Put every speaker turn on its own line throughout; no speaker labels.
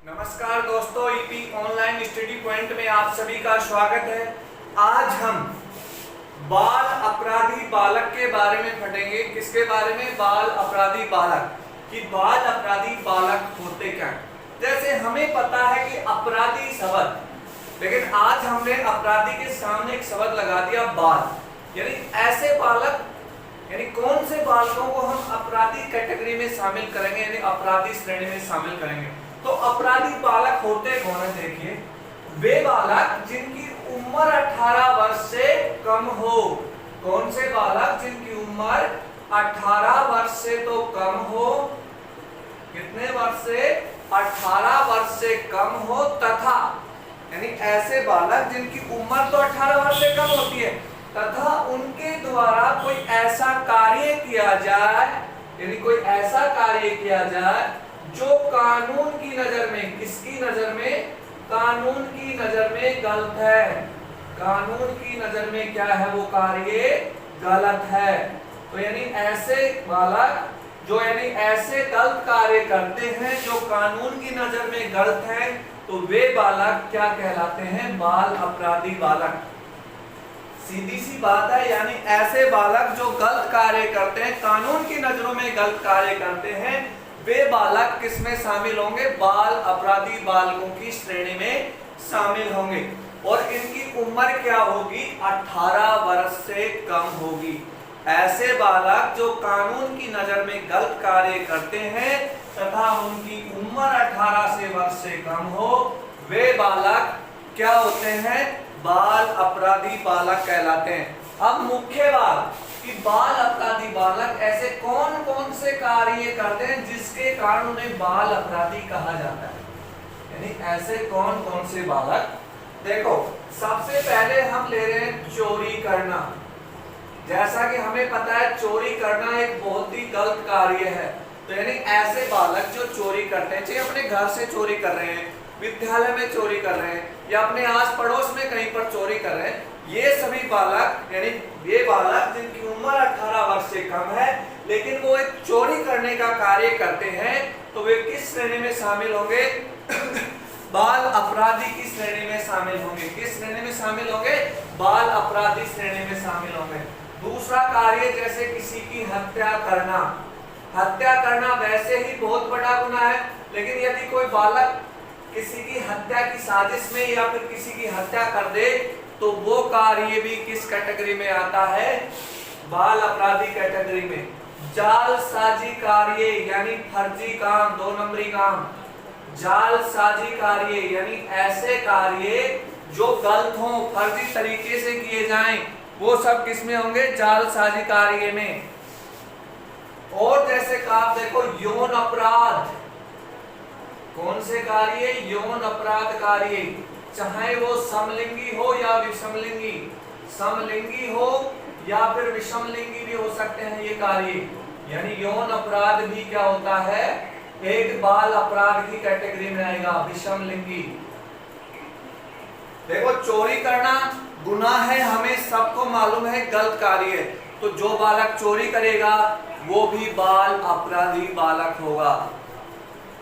नमस्कार दोस्तों, EP online study point में आप सभी का स्वागत है। आज हम बाल अपराधी बालक के बारे में पढ़ेंगे। किसके बारे में? बाल अपराधी बालक। कि बाल अपराधी बालक होते क्या हैं। जैसे हमें पता है कि अपराधी शब्द, लेकिन आज हमने अपराधी के सामने एक शब्द लगा दिया बाल, यानी ऐसे बालक, यानी कौन से बालकों को हम अपराधी कैटेगरी में शामिल करेंगे, यानी अपराधी श्रेणी में शामिल करेंगे। तो अपराधी बालक होते कौन है? देखिए, वे बालक जिनकी उम्र 18 वर्ष से कम हो। कौन से बालक? जिनकी उम्र 18 वर्ष से तो कम हो। कितने वर्ष से? 18 वर्ष से कम हो, तथा यानी ऐसे बालक जिनकी उम्र तो 18 वर्ष से कम होती है, तथा उनके द्वारा कोई ऐसा कार्य किया जाए, यानी कोई ऐसा कार्य किया जाए जो कानून की नजर में, किसकी नजर में? कानून की नजर में गलत है। कानून की नजर में क्या है? वो कार्य गलत है। तो यानी ऐसे बालक जो यानी ऐसे गलत कार्य करते हैं जो कानून की नजर में गलत है, तो वे बालक क्या कहलाते हैं? बाल अपराधी बालक। सीधी सी बात है, यानी ऐसे बालक जो गलत कार्य करते हैं, कानून की नजरों में गलत कार्य करते हैं, वे बालक किसमें शामिल होंगे? बाल अपराधी बालकों की श्रेणी में शामिल होंगे। और इनकी उम्र क्या होगी? 18 वर्ष से कम होगी। ऐसे बालक जो कानून की नजर में गलत कार्य करते हैं तथा उनकी उम्र 18 से वर्ष से कम हो, वे बालक क्या होते हैं? बाल अपराधी बालक कहलाते हैं। अब मुख्य बात कि बाल अपराधी बालक ऐसे कौन कौन से कार्य करते हैं जिसके कारण उन्हें बाल अपराधी कहा जाता है, यानी ऐसे कौन कौन से बालक। देखो, सबसे पहले हम ले रहे हैं चोरी करना। जैसा कि हमें पता है चोरी करना एक बहुत ही गलत कार्य है। तो यानी ऐसे बालक जो चोरी करते हैं, चाहे अपने घर से चोरी कर रहे हैं, विद्यालय में चोरी कर रहे हैं, या अपने आस पड़ोस में कहीं पर चोरी कर रहे हैं, ये सभी बालक, यानी ये बालक जिनकी उम्र 18 वर्ष से कम है लेकिन वो एक चोरी करने का कार्य करते हैं, तो वे किस श्रेणी में शामिल होंगे? बाल अपराधी की श्रेणी में शामिल होंगे। किस श्रेणी में शामिल होंगे? बाल अपराधी श्रेणी में शामिल होंगे। दूसरा कार्य, जैसे किसी की हत्या करना। हत्या करना वैसे ही बहुत बड़ा गुनाह है, लेकिन यदि कोई बालक किसी की हत्या की साजिश में या फिर किसी की हत्या कर दे, तो वो कार्य भी किस कैटेगरी में आता है? बाल अपराधी कैटेगरी में। जालसाजी कार्य यानी फर्जी काम, 2 नंबरी काम। जालसाजी कार्य यानी ऐसे कार्य जो गलत हो, फर्जी तरीके से किए जाएं, वो सब किसमें होंगे? जालसाजी कार्य में। और जैसे आप देखो, यौन अपराध। कौन से कार्य? यौन अपराध कार्य, चाहे वो समलिंगी हो या विषमलिंगी, समलिंगी हो या फिर विषमलिंगी भी हो सकते हैं ये कार्य। यानी यौन अपराध भी क्या होता है? एक बाल अपराध की कैटेगरी में आएगा, विषमलिंगी। देखो, चोरी करना गुनाह है, हमें सबको मालूम है, गलत कार्य है। तो जो बालक चोरी करेगा वो भी बाल अपराधी बालक होगा।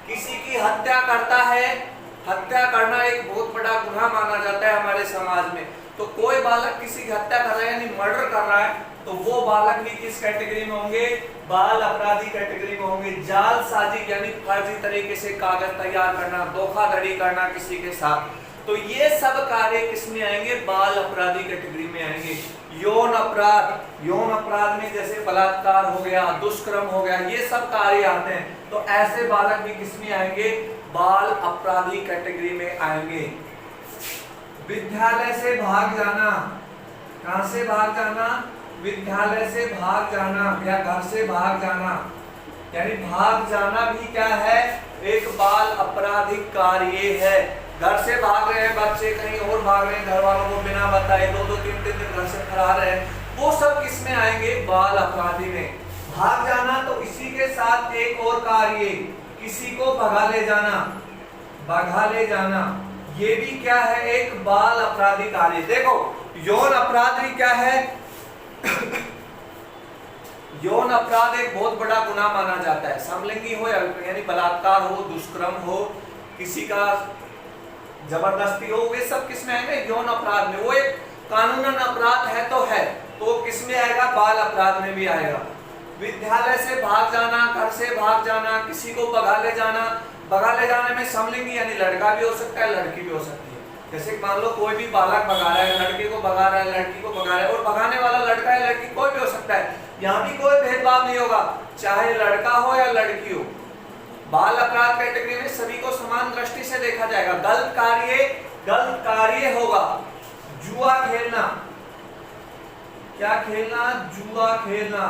किसी की हत्या करता है, हत्या करना एक बहुत बड़ा गुनाह माना जाता है हमारे समाज में। तो कोई बालक किसी की हत्या कर रहा है यानी मर्डर कर रहा है, तो वो बालक भी किस कैटेगरी में होंगे? बाल अपराधी कैटेगरी में होंगे। जालसाजी यानी फर्जी तरीके से कागज तैयार करना, धोखाधड़ी करना किसी के साथ, तो ये सब कार्य किसमें आएंगे? बाल अपराधी कैटेगरी में आएंगे। यौन अपराध, यौन अपराध में जैसे बलात्कार हो गया, दुष्कर्म हो गया, ये सब कार्य आते हैं, तो ऐसे बालक भी किसमें आएंगे? बाल अपराधी कैटेगरी में आएंगे। विद्यालय से भाग जाना। कहां से भाग जाना? विद्यालय से भाग जाना या घर से भाग जाना, यानी भाग जाना भी क्या है? एक बाल अपराधिक कार्य है। घर से भाग रहे हैं बच्चे, कहीं और भाग रहे हैं, घर वालों को बिना बताए 2-2, 3-3 दिन घर से फरार है, वो सब किसमें आएंगे? बाल अपराधी में। भाग जाना, तो इसी के साथ एक और कार्य, किसी को भगा ले जाना, भगा ले जाना, ये भी क्या है? एक बाल अपराधी कार्य। देखो, यौन अपराध भी क्या है? यौन अपराध एक बहुत बड़ा गुनाह माना जाता है। समलिंगी हो यानी बलात्कार हो, दुष्कर्म हो, किसी का जबरदस्ती हो, वे सब किस में आएंगे? यौन अपराध में। वो एक कानूनन अपराध है तो किस में आएगा? बाल अपराध में भी आएगा। विद्यालय से भाग जाना, घर से भाग जाना, किसी को भगा ले जाना, भगा ले जाने में समलिंगी यानी लड़का भी हो सकता है, लड़की भी हो सकती है। जैसे मान लो कोई भी बालक भगा रहा है, लड़के को भगा रहा है, लड़की को भगा रहा है, और भगाने वाला लड़का है, लड़की, कोई भी हो सकता है। यहाँ भी कोई भेदभाव नहीं होगा, चाहे लड़का हो या लड़की हो। बाल अपराध कैटेगरी में सभी को समान दृष्टि से देखा जाएगा। गलत कार्य होगा जुआ खेलना। क्या खेलना? जुआ खेलना।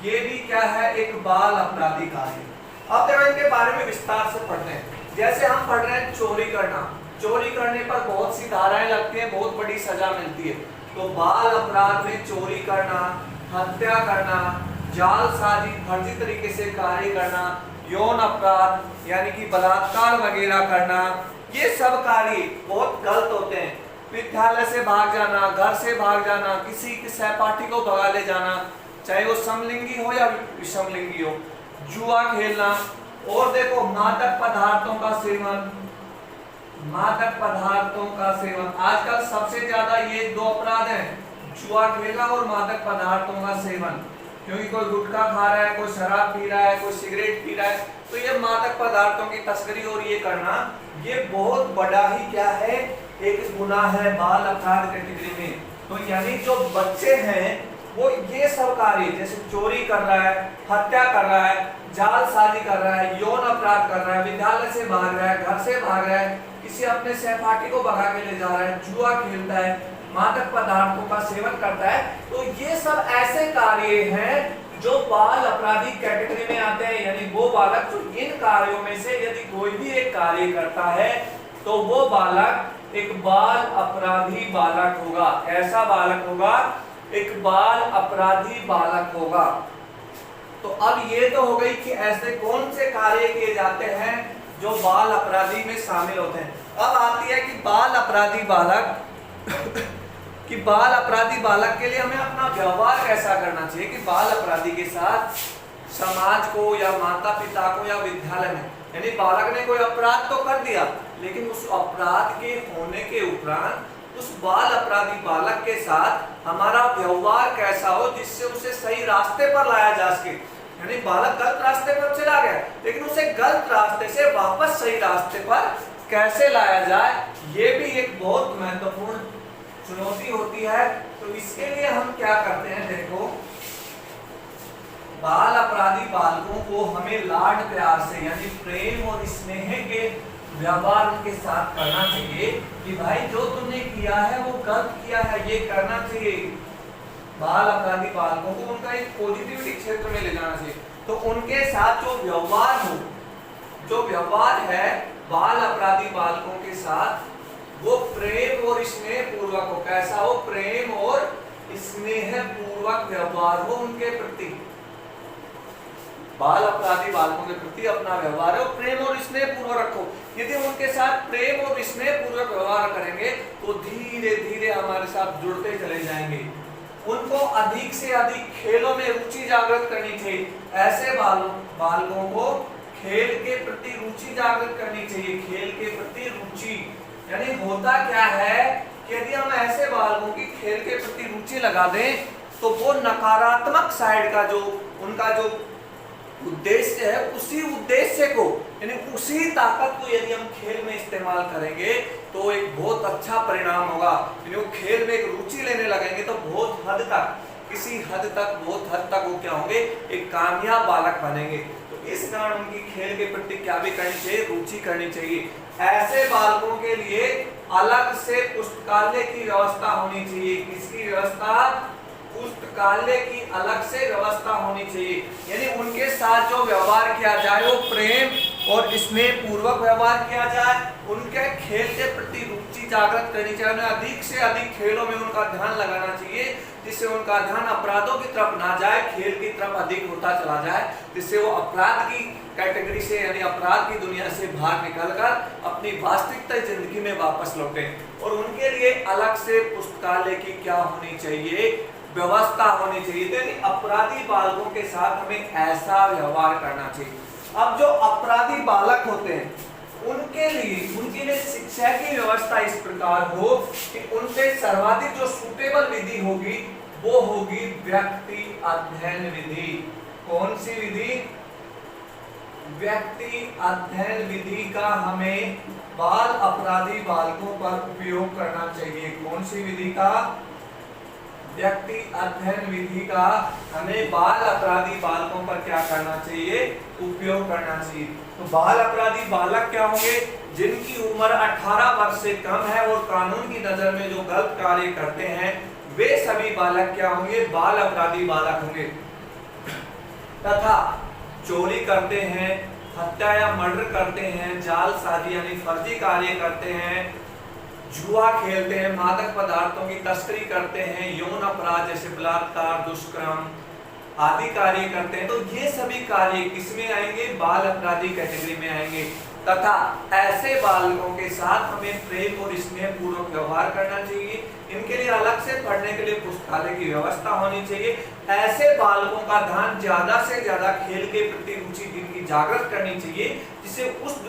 ये भी क्या है? एक बाल आपराधी कार्य। अब देखो इनके बारे में विस्तार से पढ़ते हैं। जैसे हम पढ़ रहे हैं चोरी करना, चोरी करने पर बहुत सी धाराएं लगती हैं, बहुत बड़ी सजा मिलती है। तो बाल अपराध में चोरी करना, हत्या करना, जालसाजी, फर्जी तरीके से कार्य करना, यौन अपराध यानी कि बलात्कार वगैरह करना, ये सब कार्य बहुत गलत होते हैं। विद्यालय से भाग जाना, घर से भाग जाना, किसी के सहपाठी को भगा ले जाना, चाहे वो समलिंगी हो या विषमलिंगी हो, जुआ खेलना, और देखो मादक पदार्थों का सेवन। मादक पदार्थों का सेवन आजकल सबसे ज्यादा ये दो अपराध हैं, जुआ खेलना और मादक पदार्थों का सेवन। क्योंकि कोई गुटखा खा रहा है, कोई शराब पी रहा है, कोई सिगरेट पी रहा है, तो ये मादक पदार्थों की तस्करी और ये करना, ये बहुत बड़ा ही क्या है? एक गुनाह है बाल अपराध कैटेगरी में। तो यानी जो बच्चे हैं वो ये सब कार्य, जैसे चोरी कर रहा है, हत्या कर रहा है, जालसाजी कर रहा है, यौन अपराध कर रहा है, विद्यालय से भाग रहा है, घर से भाग रहा है, किसी अपने सहपाठी को भगा के ले जा रहा है, जुआ खेलता है, मादक पदार्थों का सेवन करता है, तो ये सब ऐसे कार्य हैं जो बाल अपराधी कैटेगरी में आते हैं। यानी वो बालक जो इन कार्यों में से यदि कोई भी एक कार्य करता है तो वो बालक एक बाल अपराधी बालक होगा। ऐसा बालक होगा, एक बाल अपराधी बालक होगा। तो अब ये तो हो गई कि ऐसे कौन से कार्य किए जाते हैं जो बाल अपराधी में शामिल होते हैं। अब आती है कि बाल अपराधी बालक कि बाल अपराधी बालक के लिए हमें अपना व्यवहार कैसा करना चाहिए, कि बाल अपराधी के साथ समाज को या माता पिता को या विद्यालय में, यानी बालक ने कोई अपराध तो कर दिया, लेकिन उस अपराध के होने के उपरांत उस बाल अपराधी बालक के साथ हमारा व्यवहार कैसा हो जिससे उसे सही रास्ते पर लाया जा सके। यानी बालक गलत रास्ते पर चला गया, लेकिन उसे गलत रास्ते से वापस सही रास्ते पर कैसे लाया जाए, ये भी एक बहुत महत्वपूर्ण चुनौती होती है। तो इसके लिए हम क्या करते हैं, देखो बाल अपराधी बालकों को हमें लाड प्यार से यानी प्रेम और स्नेह के व्यवहार उनके साथ करना चाहिए कि भाई जो तुमने किया है वो गलत किया है, ये करना चाहिए। बाल अपराधी बालकों को उनका एक पॉजिटिविटी क्षेत्र में ले जाना चाहिए। तो उनके साथ जो व्यवहार हो, जो व्यवहार है बाल अपराधी बालकों के साथ, वो प्रेम और स्नेह पूर्वक हो। कैसा हो? प्रेम और स्नेह पूर्वक व्यवहार हो उनके प्रति। बाल अपराधी बालकों के प्रति अपना व्यवहार है प्रेम और स्नेह पूर्वक रखो। यदि उनके साथ प्रेम और स्नेह पूर्वक व्यवहार करेंगे तो धीरे धीरे हमारे साथ जुड़ते चले जाएंगे। उनको अधिक से अधिक खेलों में रुचि जागृत करनी चाहिए। ऐसे बालकों को खेल के प्रति रुचि जागृत करनी चाहिए। खेल के प्रति रुचि यानी होता क्या है कि यदि हम ऐसे बालकों की खेल के प्रति रुचि लगा दें तो वो नकारात्मक साइड का जो उनका जो उद्देश्य है, उसी उद्देश्य को यानी उसी ताकत को यदि हम खेल में इस्तेमाल करेंगे तो एक बहुत अच्छा परिणाम होगा। यानी वो खेल में एक रुचि लेने लगेंगे तो बहुत हद तक, किसी हद तक, बहुत हद तक वो क्या होंगे, एक कामयाब बालक बनेंगे। तो इस कारण उनकी खेल के प्रति क्या भी करनी चाहिए, रुचि करनी चाहिए। ऐसे बालकों के लिए अलग से पुस्तकालय की व्यवस्था होनी चाहिए। किसकी व्यवस्था? पुस्तकालय की अलग से व्यवस्था होनी चाहिए। यानी उनके साथ जो व्यवहार किया जाए वो प्रेम और स्नेह पूर्वक व्यवहार किया जाए। उनके खेल के प्रति रुचि जागृत करनी चाहिए। उन्हें अधिक से अधिक खेलों में उनका ध्यान लगाना चाहिए, जिससे उनका ध्यान अपराधों की तरफ ना जाए, खेल की तरफ अधिक होता चला जाए, जिससे वो अपराध की कैटेगरी से यानी अपराध की दुनिया से बाहर निकलकर अपनी वास्तविकता जिंदगी में वापस लौटे। और उनके लिए अलग से पुस्तकालय की क्या होनी चाहिए, व्यवस्था होनी चाहिए। तो अपराधी बालकों के साथ हमें ऐसा व्यवहार करना चाहिए। अब जो अपराधी बालक होते हैं उन उनके लिए शिक्षा की व्यवस्था इस प्रकार हो कि उन पे सर्वाधिक जो सूटेबल विधि होगी वो होगी व्यक्ति अध्ययन विधि। कौन सी विधि? व्यक्ति अध्ययन विधि का हमें बाल अपराधी बालकों पर उपयोग करना चाहिए। कौन सी विधि का? व्यक्ति अध्ययन विधि का हमें बाल अपराधी बालकों पर क्या करना चाहिए? उपयोग करना चाहिए। तो बाल अपराधी बालक क्या होंगे? जिनकी उम्र 18 वर्ष से कम है और कानून की नजर में जो गलत कार्य करते हैं वे सभी बालक क्या होंगे? बाल अपराधी बालक होंगे। तथा चोरी करते हैं, हत्या या मर्डर करते हैं, जालसाजी यानी फर्जी कार्य करते हैं, जुआ खेलते हैं, मादक पदार्थों की तस्करी करते हैं, यौन अपराध जैसे बलात्कार, दुष्कर्म आदि कार्य करते हैं, तो ये सभी कार्य किसमें आएंगे? बाल अपराधी कैटेगरी में आएंगे। तथा ऐसे बालकों के साथ हमें प्रेम और स्नेह पूर्वक व्यवहार करना चाहिए। इनके लिए अलग से पढ़ने के लिए पुस्तकालय की व्यवस्था होनी चाहिए। ऐसे बालकों का ध्यान ज्यादा से ज्यादा खेल के प्रति रुचि जिनकी जागृत करनी चाहिए, जिससे उस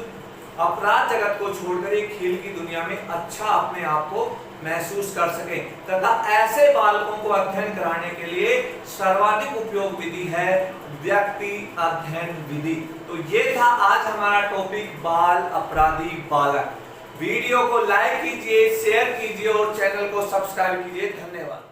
अपराध जगत को छोड़कर एक खेल की दुनिया में अच्छा अपने आप को महसूस कर सके। तथा ऐसे बालकों को अध्ययन कराने के लिए सर्वाधिक उपयोग विधि है व्यक्ति अध्ययन विधि। तो ये था आज हमारा टॉपिक बाल अपराधी बालक। वीडियो को लाइक कीजिए, शेयर कीजिए और चैनल को सब्सक्राइब कीजिए। धन्यवाद।